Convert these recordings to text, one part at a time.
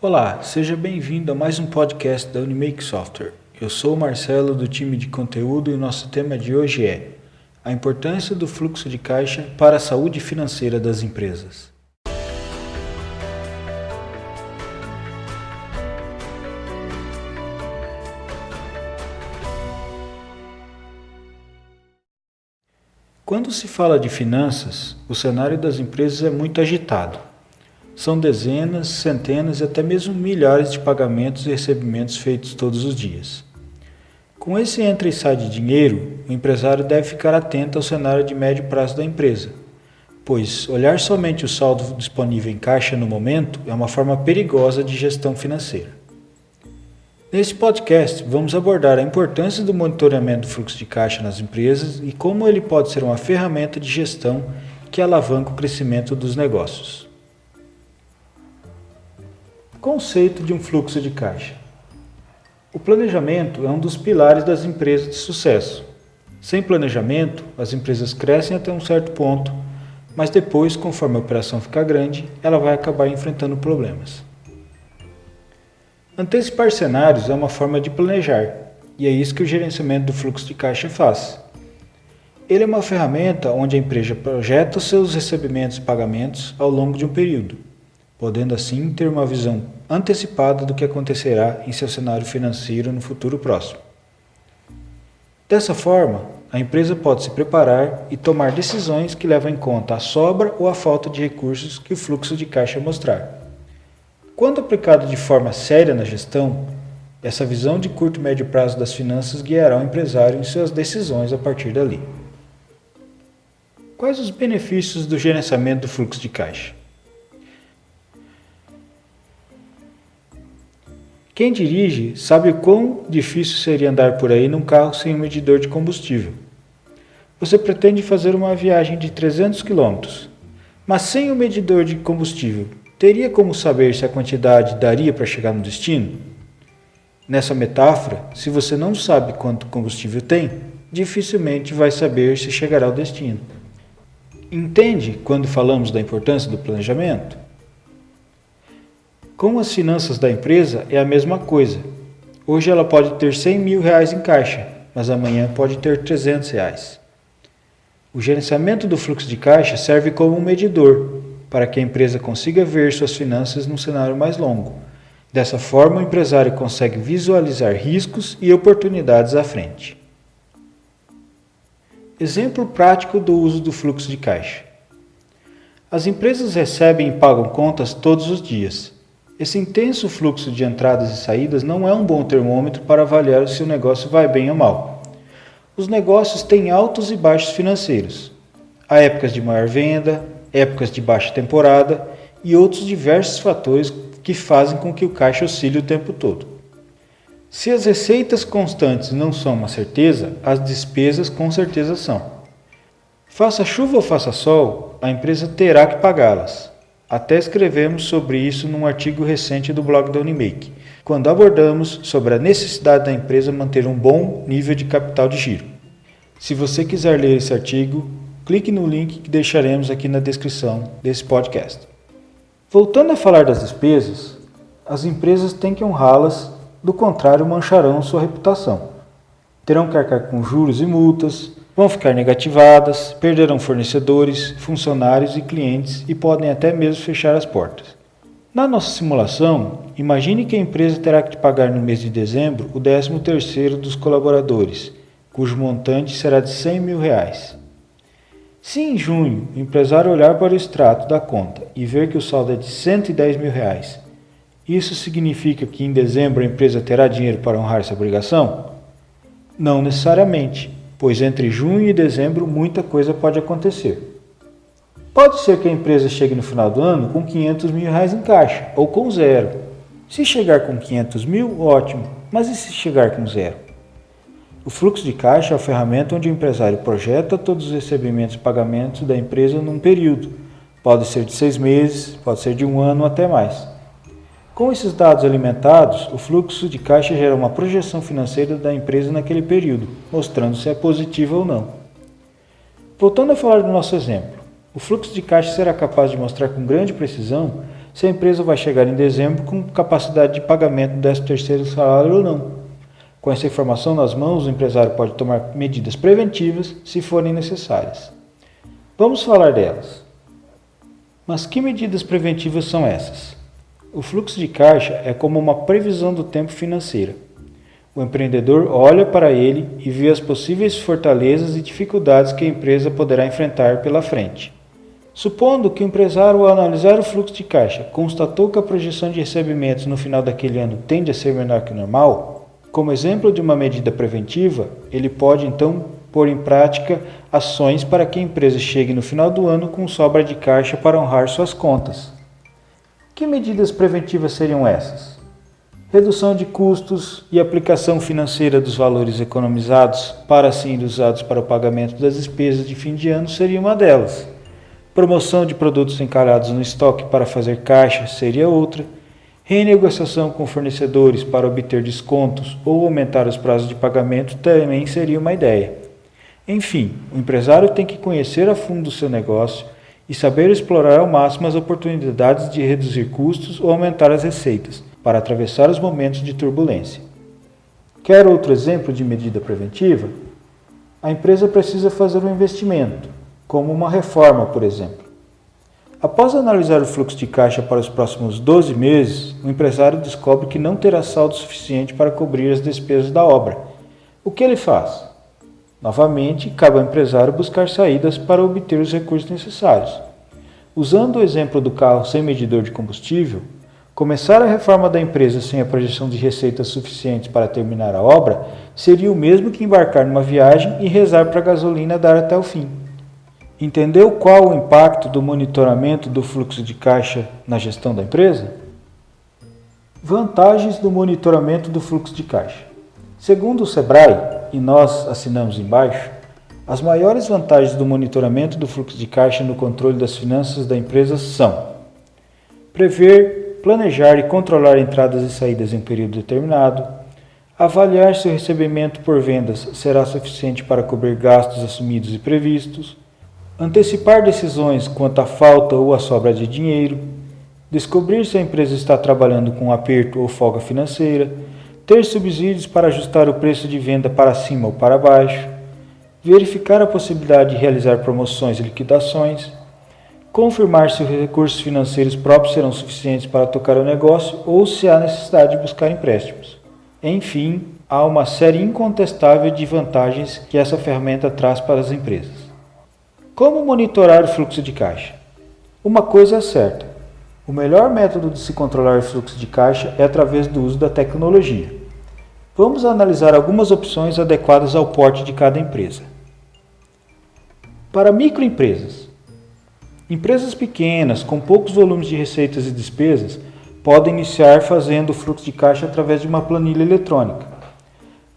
Olá, seja bem-vindo a mais um podcast da Unimake Software. Eu sou o Marcelo do time de conteúdo e o nosso tema de hoje é a importância do fluxo de caixa para a saúde financeira das empresas. Quando se fala de finanças, o cenário das empresas é muito agitado. São dezenas, centenas e até mesmo milhares de pagamentos e recebimentos feitos todos os dias. Com esse entra e sai de dinheiro, o empresário deve ficar atento ao cenário de médio prazo da empresa, pois olhar somente o saldo disponível em caixa no momento é uma forma perigosa de gestão financeira. Nesse podcast, vamos abordar a importância do monitoramento do fluxo de caixa nas empresas e como ele pode ser uma ferramenta de gestão que alavanca o crescimento dos negócios. Conceito de um fluxo de caixa. O planejamento é um dos pilares das empresas de sucesso. Sem planejamento, as empresas crescem até um certo ponto, mas depois, conforme a operação ficar grande, ela vai acabar enfrentando problemas. Antecipar cenários é uma forma de planejar, e é isso que o gerenciamento do fluxo de caixa faz. Ele é uma ferramenta onde a empresa projeta os seus recebimentos e pagamentos ao longo de um período, podendo assim ter uma visão antecipada do que acontecerá em seu cenário financeiro no futuro próximo. Dessa forma, a empresa pode se preparar e tomar decisões que levam em conta a sobra ou a falta de recursos que o fluxo de caixa mostrar. Quando aplicado de forma séria na gestão, essa visão de curto e médio prazo das finanças guiará o empresário em suas decisões a partir dali. Quais os benefícios do gerenciamento do fluxo de caixa? Quem dirige sabe o quão difícil seria andar por aí num carro sem um medidor de combustível. Você pretende fazer uma viagem de 300 km, mas sem o medidor de combustível, teria como saber se a quantidade daria para chegar no destino? Nessa metáfora, se você não sabe quanto combustível tem, dificilmente vai saber se chegará ao destino. Entende quando falamos da importância do planejamento? Com as finanças da empresa é a mesma coisa. Hoje ela pode ter R$100 mil em caixa, mas amanhã pode ter R$300. O gerenciamento do fluxo de caixa serve como um medidor, para que a empresa consiga ver suas finanças num cenário mais longo. Dessa forma, o empresário consegue visualizar riscos e oportunidades à frente. Exemplo prático do uso do fluxo de caixa. As empresas recebem e pagam contas todos os dias. Esse intenso fluxo de entradas e saídas não é um bom termômetro para avaliar se o negócio vai bem ou mal. Os negócios têm altos e baixos financeiros. Há épocas de maior venda, épocas de baixa temporada e outros diversos fatores que fazem com que o caixa oscile o tempo todo. Se as receitas constantes não são uma certeza, as despesas com certeza são. Faça chuva ou faça sol, a empresa terá que pagá-las. Até escrevemos sobre isso num artigo recente do blog da Unimake, quando abordamos sobre a necessidade da empresa manter um bom nível de capital de giro. Se você quiser ler esse artigo, clique no link que deixaremos aqui na descrição desse podcast. Voltando a falar das despesas, as empresas têm que honrá-las, do contrário mancharão sua reputação. Terão que arcar com juros e multas, vão ficar negativadas, perderão fornecedores, funcionários e clientes e podem até mesmo fechar as portas. Na nossa simulação, imagine que a empresa terá que pagar no mês de dezembro o 13º dos colaboradores, cujo montante será de R$100 mil. Se em junho o empresário olhar para o extrato da conta e ver que o saldo é de R$110 mil, isso significa que em dezembro a empresa terá dinheiro para honrar essa obrigação? Não necessariamente, pois entre junho e dezembro muita coisa pode acontecer. Pode ser que a empresa chegue no final do ano com R$500 mil em caixa, ou com zero. Se chegar com R$500 mil, ótimo, mas e se chegar com zero? O fluxo de caixa é a ferramenta onde o empresário projeta todos os recebimentos e pagamentos da empresa num período. Pode ser de 6 meses, pode ser de 1 ano ou até mais. Com esses dados alimentados, o fluxo de caixa gera uma projeção financeira da empresa naquele período, mostrando se é positiva ou não. Voltando a falar do nosso exemplo, o fluxo de caixa será capaz de mostrar com grande precisão se a empresa vai chegar em dezembro com capacidade de pagamento do 13º salário ou não. Com essa informação nas mãos, o empresário pode tomar medidas preventivas se forem necessárias. Vamos falar delas. Mas que medidas preventivas são essas? O fluxo de caixa é como uma previsão do tempo financeira. O empreendedor olha para ele e vê as possíveis fortalezas e dificuldades que a empresa poderá enfrentar pela frente. Supondo que o empresário, ao analisar o fluxo de caixa, constatou que a projeção de recebimentos no final daquele ano tende a ser menor que o normal, como exemplo de uma medida preventiva, ele pode então pôr em prática ações para que a empresa chegue no final do ano com sobra de caixa para honrar suas contas. Que medidas preventivas seriam essas? Redução de custos e aplicação financeira dos valores economizados para assim usados para o pagamento das despesas de fim de ano seria uma delas. Promoção de produtos encalhados no estoque para fazer caixa seria outra. Renegociação com fornecedores para obter descontos ou aumentar os prazos de pagamento também seria uma ideia. Enfim, o empresário tem que conhecer a fundo o seu negócio e saber explorar ao máximo as oportunidades de reduzir custos ou aumentar as receitas, para atravessar os momentos de turbulência. Quer outro exemplo de medida preventiva? A empresa precisa fazer um investimento, como uma reforma, por exemplo. Após analisar o fluxo de caixa para os próximos 12 meses, o empresário descobre que não terá saldo suficiente para cobrir as despesas da obra. O que ele faz? Novamente, cabe ao empresário buscar saídas para obter os recursos necessários. Usando o exemplo do carro sem medidor de combustível, começar a reforma da empresa sem a projeção de receitas suficientes para terminar a obra seria o mesmo que embarcar numa viagem e rezar para a gasolina dar até o fim. Entendeu qual o impacto do monitoramento do fluxo de caixa na gestão da empresa? Vantagens do monitoramento do fluxo de caixa. Segundo o Sebrae, e nós assinamos embaixo, as maiores vantagens do monitoramento do fluxo de caixa no controle das finanças da empresa são: prever, planejar e controlar entradas e saídas em um período determinado, avaliar se o recebimento por vendas será suficiente para cobrir gastos assumidos e previstos, antecipar decisões quanto à falta ou à sobra de dinheiro, descobrir se a empresa está trabalhando com aperto ou folga financeira, ter subsídios para ajustar o preço de venda para cima ou para baixo, verificar a possibilidade de realizar promoções e liquidações, confirmar se os recursos financeiros próprios serão suficientes para tocar o negócio ou se há necessidade de buscar empréstimos. Enfim, há uma série incontestável de vantagens que essa ferramenta traz para as empresas. Como monitorar o fluxo de caixa? Uma coisa é certa: o melhor método de se controlar o fluxo de caixa é através do uso da tecnologia. Vamos analisar algumas opções adequadas ao porte de cada empresa. Para microempresas, empresas pequenas com poucos volumes de receitas e despesas podem iniciar fazendo o fluxo de caixa através de uma planilha eletrônica.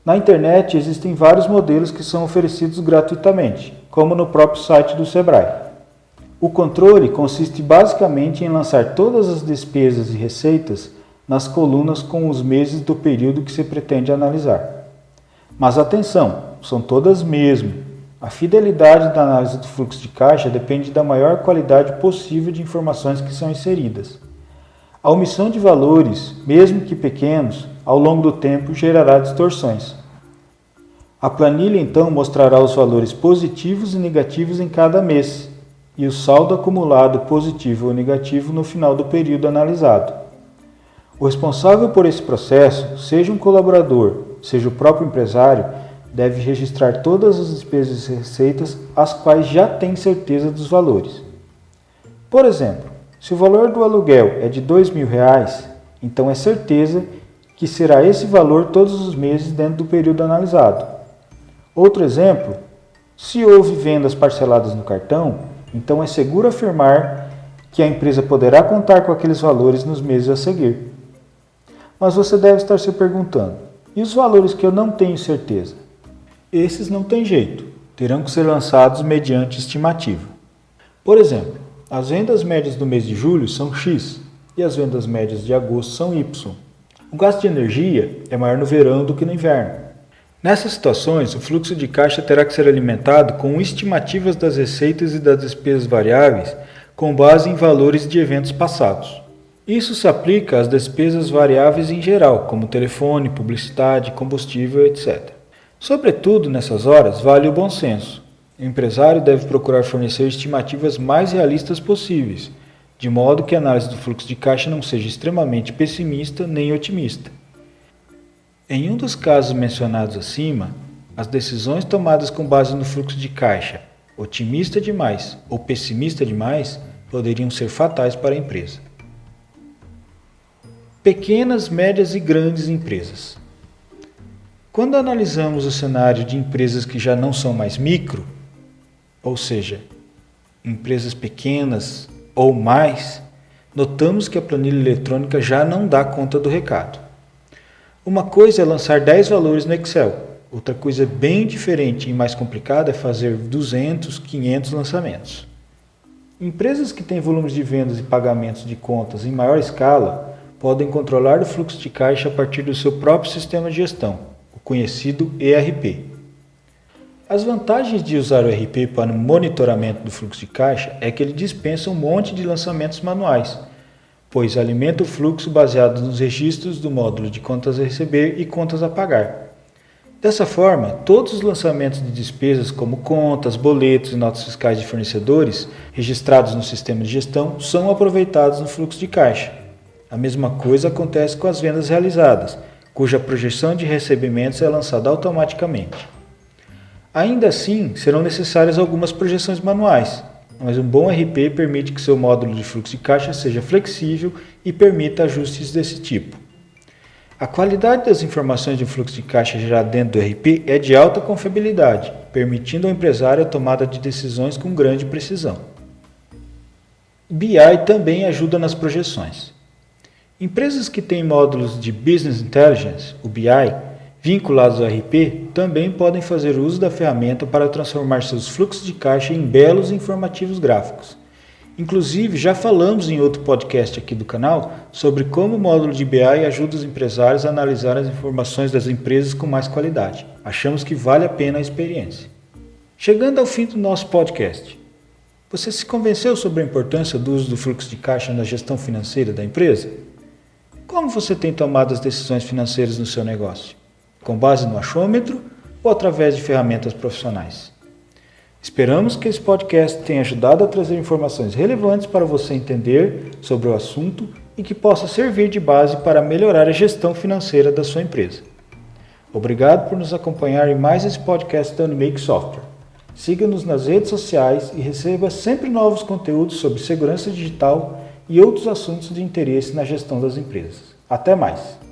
Na internet existem vários modelos que são oferecidos gratuitamente, como no próprio site do Sebrae. O controle consiste basicamente em lançar todas as despesas e receitas nas colunas com os meses do período que se pretende analisar. Mas atenção, são todas mesmo. A fidelidade da análise do fluxo de caixa depende da maior qualidade possível de informações que são inseridas. A omissão de valores, mesmo que pequenos, ao longo do tempo gerará distorções. A planilha então mostrará os valores positivos e negativos em cada mês, e o saldo acumulado positivo ou negativo no final do período analisado. O responsável por esse processo, seja um colaborador, seja o próprio empresário, deve registrar todas as despesas e receitas as quais já tem certeza dos valores. Por exemplo, se o valor do aluguel é de R$2.000, então é certeza que será esse valor todos os meses dentro do período analisado. Outro exemplo, se houve vendas parceladas no cartão, então é seguro afirmar que a empresa poderá contar com aqueles valores nos meses a seguir. Mas você deve estar se perguntando: e os valores que eu não tenho certeza? Esses não tem jeito, terão que ser lançados mediante estimativa. Por exemplo, as vendas médias do mês de julho são X e as vendas médias de agosto são Y. O gasto de energia é maior no verão do que no inverno. Nessas situações, o fluxo de caixa terá que ser alimentado com estimativas das receitas e das despesas variáveis com base em valores de eventos passados. Isso se aplica às despesas variáveis em geral, como telefone, publicidade, combustível, etc. Sobretudo nessas horas, vale o bom senso. O empresário deve procurar fornecer estimativas mais realistas possíveis, de modo que a análise do fluxo de caixa não seja extremamente pessimista nem otimista. Em um dos casos mencionados acima, as decisões tomadas com base no fluxo de caixa, otimista demais ou pessimista demais, poderiam ser fatais para a empresa. Pequenas, médias e grandes empresas. Quando analisamos o cenário de empresas que já não são mais micro, ou seja, empresas pequenas ou mais, notamos que a planilha eletrônica já não dá conta do recado. Uma coisa é lançar 10 valores no Excel, outra coisa bem diferente e mais complicada é fazer 200, 500 lançamentos. Empresas que têm volumes de vendas e pagamentos de contas em maior escala podem controlar o fluxo de caixa a partir do seu próprio sistema de gestão, o conhecido ERP. As vantagens de usar o ERP para o monitoramento do fluxo de caixa é que ele dispensa um monte de lançamentos manuais, pois alimenta o fluxo baseado nos registros do módulo de contas a receber e contas a pagar. Dessa forma, todos os lançamentos de despesas como contas, boletos e notas fiscais de fornecedores registrados no sistema de gestão são aproveitados no fluxo de caixa. A mesma coisa acontece com as vendas realizadas, cuja projeção de recebimentos é lançada automaticamente. Ainda assim, serão necessárias algumas projeções manuais, mas um bom RP permite que seu módulo de fluxo de caixa seja flexível e permita ajustes desse tipo. A qualidade das informações de fluxo de caixa gerado dentro do RP é de alta confiabilidade, permitindo ao empresário a tomada de decisões com grande precisão. BI também ajuda nas projeções. Empresas que têm módulos de Business Intelligence, o BI, vinculados ao RP, também podem fazer uso da ferramenta para transformar seus fluxos de caixa em belos e informativos gráficos. Inclusive, já falamos em outro podcast aqui do canal sobre como o módulo de BI ajuda os empresários a analisar as informações das empresas com mais qualidade. Achamos que vale a pena a experiência. Chegando ao fim do nosso podcast, você se convenceu sobre a importância do uso do fluxo de caixa na gestão financeira da empresa? Como você tem tomado as decisões financeiras no seu negócio? Com base no achômetro ou através de ferramentas profissionais? Esperamos que esse podcast tenha ajudado a trazer informações relevantes para você entender sobre o assunto e que possa servir de base para melhorar a gestão financeira da sua empresa. Obrigado por nos acompanhar em mais esse podcast da Unimake Software. Siga-nos nas redes sociais e receba sempre novos conteúdos sobre segurança digital e outros assuntos de interesse na gestão das empresas. Até mais!